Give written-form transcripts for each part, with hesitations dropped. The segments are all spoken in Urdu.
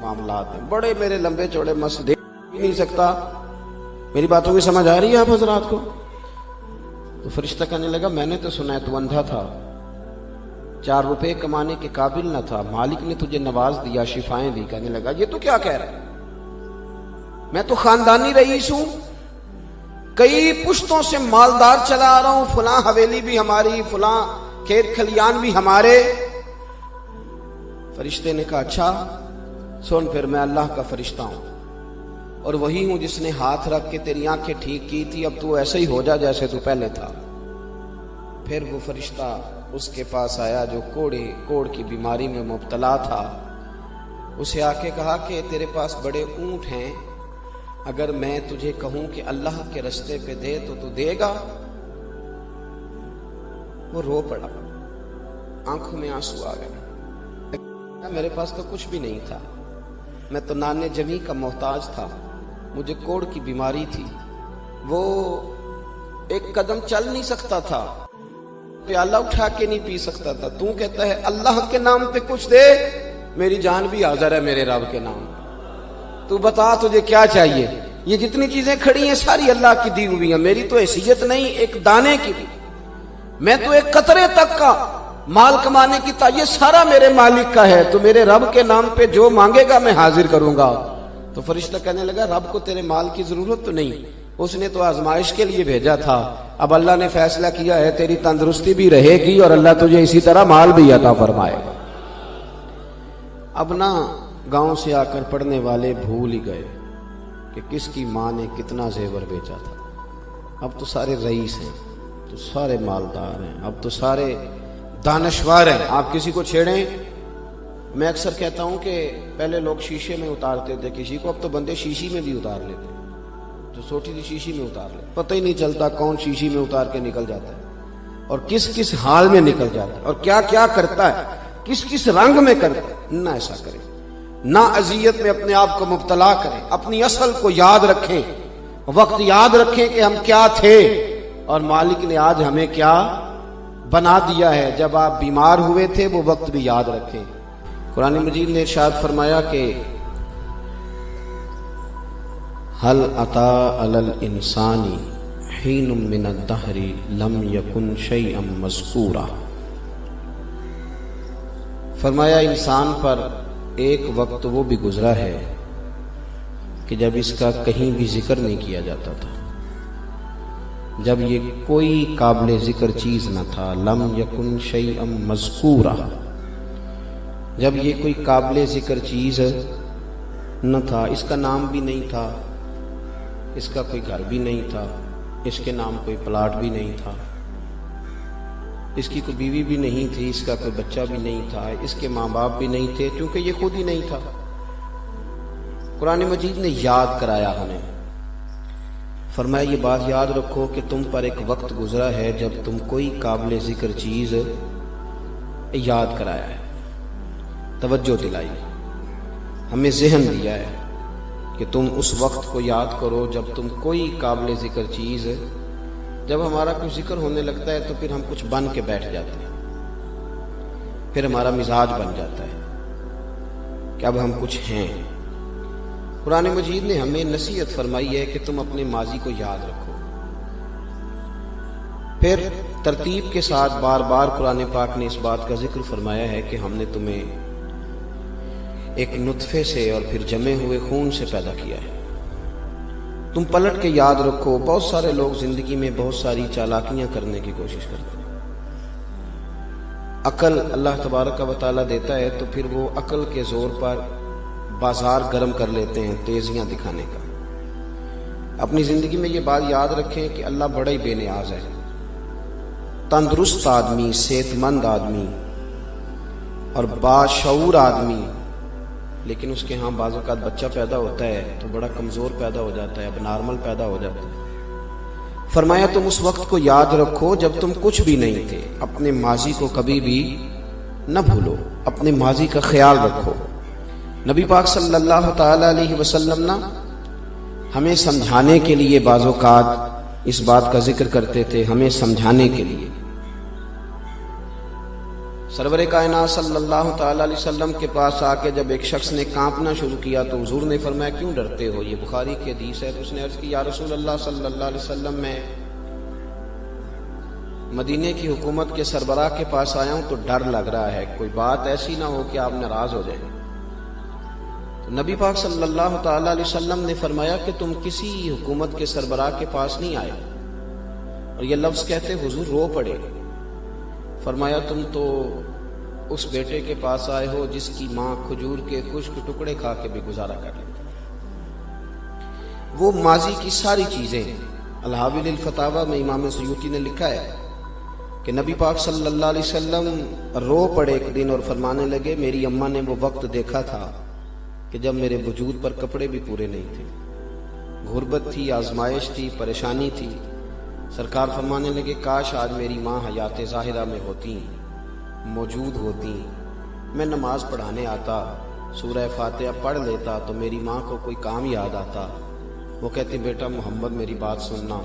معاملات ہیں، بڑے میرے لمبے چوڑے مسئلے ہی نہیں سکتا. میری باتوں کی سمجھ آ رہی ہے آپ حضرات کو؟ تو فرشتہ کہنے لگا میں نے تو سنا ہے تو اندھا تھا، 4 روپے کمانے کے قابل نہ تھا، مالک نے تجھے نواز دیا، شفائیں دی. کہنے لگا یہ تو کیا کہہ رہا ہے، میں تو خاندانی رئیس ہوں، کئی پشتوں سے مالدار چلا آ رہا ہوں، فلاں حویلی بھی ہماری، فلاں کھیت کھلیان بھی ہمارے. فرشتے نے کہا اچھا سن، پھر میں اللہ کا فرشتہ ہوں اور وہی ہوں جس نے ہاتھ رکھ کے تیری آنکھیں ٹھیک کی تھی، اب تو ایسے ہی ہو جا جیسے تو پہلے تھا. پھر وہ فرشتہ اس کے پاس آیا جو کوڑ کی بیماری میں مبتلا تھا. اسے آ کے کہا کہ تیرے پاس بڑے اونٹ ہیں، اگر میں تجھے کہوں کہ اللہ کے رستے پہ دے تو تو دے گا؟ وہ رو پڑا، آنکھوں میں آنسو آ گئے. میرے پاس تو کچھ بھی نہیں تھا، میں تو نانے جمی کا محتاج تھا، مجھے کوڑ کی بیماری تھی، وہ ایک قدم چل نہیں سکتا تھا، پیالہ اٹھا کے نہیں پی سکتا تھا. تو کہتا ہے اللہ کے نام پہ کچھ دے، میری جان بھی حاضر ہے میرے رب کے نام. تو بتا تجھے کیا چاہیے؟ یہ جتنی چیزیں کھڑی ہیں ساری اللہ کی دی ہوئی ہیں، میری تو حیثیت نہیں ایک دانے کی بھی، میں تو ایک قطرے تک کا مال کمانے کی یہ سارا میرے مالک کا ہے، تو میرے رب کے نام پہ جو مانگے گا میں حاضر کروں گا. تو فرشتہ کہنے لگا رب کو تیرے مال کی ضرورت تو نہیں، اس نے تو آزمائش کے لیے بھیجا تھا، اب اللہ نے فیصلہ کیا ہے تیری تندرستی بھی رہے گی اور اللہ تجھے اسی طرح مال بھی عطا فرمائے گا. اب نہ گاؤں سے آ کر پڑھنے والے بھول ہی گئے کہ کس کی ماں نے کتنا زیور بیچا تھا. اب تو سارے رئیس ہیں، تو سارے مالدار ہیں، اب تو سارے دانشور ہیں. آپ کسی کو چھیڑیں، میں اکثر کہتا ہوں کہ پہلے لوگ شیشے میں اتارتے تھے کسی کو، اب تو بندے شیشی میں بھی اتار لیتے، جو چھوٹی سی شیشی میں اتار لیتے، پتہ ہی نہیں چلتا کون شیشی میں اتار کے نکل جاتا ہے اور کس کس حال میں نکل جاتا ہے اور کیا کیا کرتا ہے، کس کس رنگ میں کرتا ہے. نہ ایسا کریں، نہ اذیت میں اپنے آپ کو مبتلا کریں، اپنی اصل کو یاد رکھیں، وقت یاد رکھیں کہ ہم کیا تھے اور مالک نے آج ہمیں کیا بنا دیا ہے. جب آپ بیمار ہوئے تھے وہ وقت بھی یاد رکھیں. قرآن مجید نے ارشاد فرمایا کہ هل أتى على الإنسان حين من الدهر لم يكن شيئا مذكورا. فرمایا انسان پر ایک وقت وہ بھی گزرا ہے کہ جب اس کا کہیں بھی ذکر نہیں کیا جاتا تھا، جب یہ کوئی قابل ذکر چیز نہ تھا. لم یکن شیئا مذکورا، جب یہ کوئی قابل ذکر چیز نہ تھا، اس کا نام بھی نہیں تھا، اس کا کوئی گھر بھی نہیں تھا، اس کے نام کوئی پلاٹ بھی نہیں تھا، اس کی کوئی بیوی بھی نہیں تھی، اس کا کوئی بچہ بھی نہیں تھا، اس کے ماں باپ بھی نہیں تھے، کیونکہ یہ خود ہی نہیں تھا. قرآن مجید نے یاد کرایا ہمیں، فرمایا یہ بات یاد رکھو کہ تم پر ایک وقت گزرا ہے جب تم کوئی قابل ذکر چیز یاد کرایا ہے، توجہ دلائی، ہمیں ذہن دیا ہے کہ تم اس وقت کو یاد کرو جب تم کوئی قابل ذکر چیز، جب ہمارا کوئی ذکر ہونے لگتا ہے تو پھر ہم کچھ بن کے بیٹھ جاتے ہیں، پھر ہمارا مزاج بن جاتا ہے کہ اب ہم کچھ ہیں. قرآن مجید نے ہمیں نصیحت فرمائی ہے کہ تم اپنے ماضی کو یاد رکھو. پھر ترتیب کے ساتھ بار بار قرآن پاک نے اس بات کا ذکر فرمایا ہے کہ ہم نے تمہیں ایک نطفے سے اور پھر جمے ہوئے خون سے پیدا کیا ہے. تم پلٹ کے یاد رکھو. بہت سارے لوگ زندگی میں بہت ساری چالاکیاں کرنے کی کوشش کرتے ہیں. عقل اللہ تبارک و تعالیٰ دیتا ہے تو پھر وہ عقل کے زور پر بازار گرم کر لیتے ہیں تیزیاں دکھانے کا. اپنی زندگی میں یہ بات یاد رکھیں کہ اللہ بڑا ہی بے نیاز ہے. تندرست آدمی، صحت مند آدمی اور باشعور آدمی، لیکن اس کے ہاں بعض اوقات بچہ پیدا ہوتا ہے تو بڑا کمزور پیدا ہو جاتا ہے، اب نارمل پیدا ہو جاتا ہے. فرمایا تم اس وقت کو یاد رکھو جب تم کچھ بھی نہیں تھے. اپنے ماضی کو کبھی بھی نہ بھولو، اپنے ماضی کا خیال رکھو. نبی پاک صلی اللہ تعالی علیہ وسلم نا ہمیں سمجھانے کے لیے بعض اوقات اس بات کا ذکر کرتے تھے، ہمیں سمجھانے کے لیے سرور کائنات صلی اللہ تعالی علیہ وسلم کے پاس آ کے جب ایک شخص نے کانپنا شروع کیا تو حضور نے فرمایا کیوں ڈرتے ہو؟ یہ بخاری کی حدیث ہے۔ تو اس نے عرض کی یا رسول اللہ صلی اللہ علیہ وسلم میں مدینے کی حکومت کے سربراہ کے پاس آیا ہوں تو ڈر لگ رہا ہے، کوئی بات ایسی نہ ہو کہ آپ ناراض ہو جائیں۔ تو نبی پاک صلی اللہ تعالی علیہ وسلم نے فرمایا کہ تم کسی حکومت کے سربراہ کے پاس نہیں آئے، اور یہ لفظ کہتے حضور رو پڑے۔ فرمایا تم تو اس بیٹے کے پاس آئے ہو جس کی ماں کھجور کے خشک ٹکڑے کھا کے بھی گزارا کر لیتی۔ وہ ماضی کی ساری چیزیں الحاوی الفتاوی میں امام سیوطی نے لکھا ہے کہ نبی پاک صلی اللہ علیہ وسلم رو پڑے ایک دن اور فرمانے لگے میری اماں نے وہ وقت دیکھا تھا کہ جب میرے وجود پر کپڑے بھی پورے نہیں تھے، غربت تھی، آزمائش تھی، پریشانی تھی۔ سرکار فرمانے لگے کاش آج میری ماں حیات ظاہرہ میں ہوتی، موجود ہوتی، میں نماز پڑھانے آتا، سورہ فاتحہ پڑھ لیتا تو میری ماں کو کوئی کام یاد آتا، وہ کہتی بیٹا محمد میری بات سننا،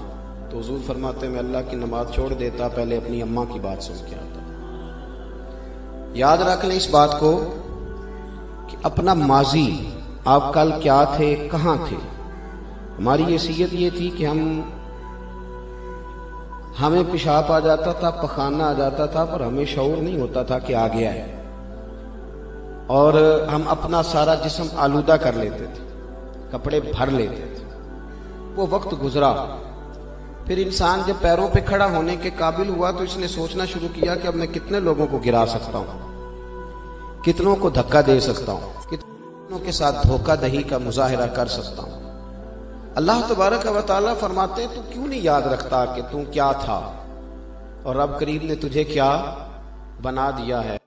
تو حضور فرماتے میں اللہ کی نماز چھوڑ دیتا، پہلے اپنی اماں کی بات سن کے آتا۔ یاد رکھ لیں اس بات کو کہ اپنا ماضی، آپ کل کیا تھے، کہاں تھے۔ ہماری حیثیت یہ تھی کہ ہمیں پیشاب آ جاتا تھا، پخانہ آ جاتا تھا، پر ہمیں شعور نہیں ہوتا تھا کہ آ گیا ہے، اور ہم اپنا سارا جسم آلودہ کر لیتے تھے، کپڑے بھر لیتے تھے۔ وہ وقت گزرا، پھر انسان جب پیروں پہ کھڑا ہونے کے قابل ہوا تو اس نے سوچنا شروع کیا کہ اب میں کتنے لوگوں کو گرا سکتا ہوں، کتنوں کو دھکا دے سکتا ہوں، کتنوں کے ساتھ دھوکہ دہی کا مظاہرہ کر سکتا ہوں۔ اللہ تبارک و تعالیٰ فرماتے ہیں تو کیوں نہیں یاد رکھتا کہ تو کیا تھا اور رب کریم نے تجھے کیا بنا دیا ہے۔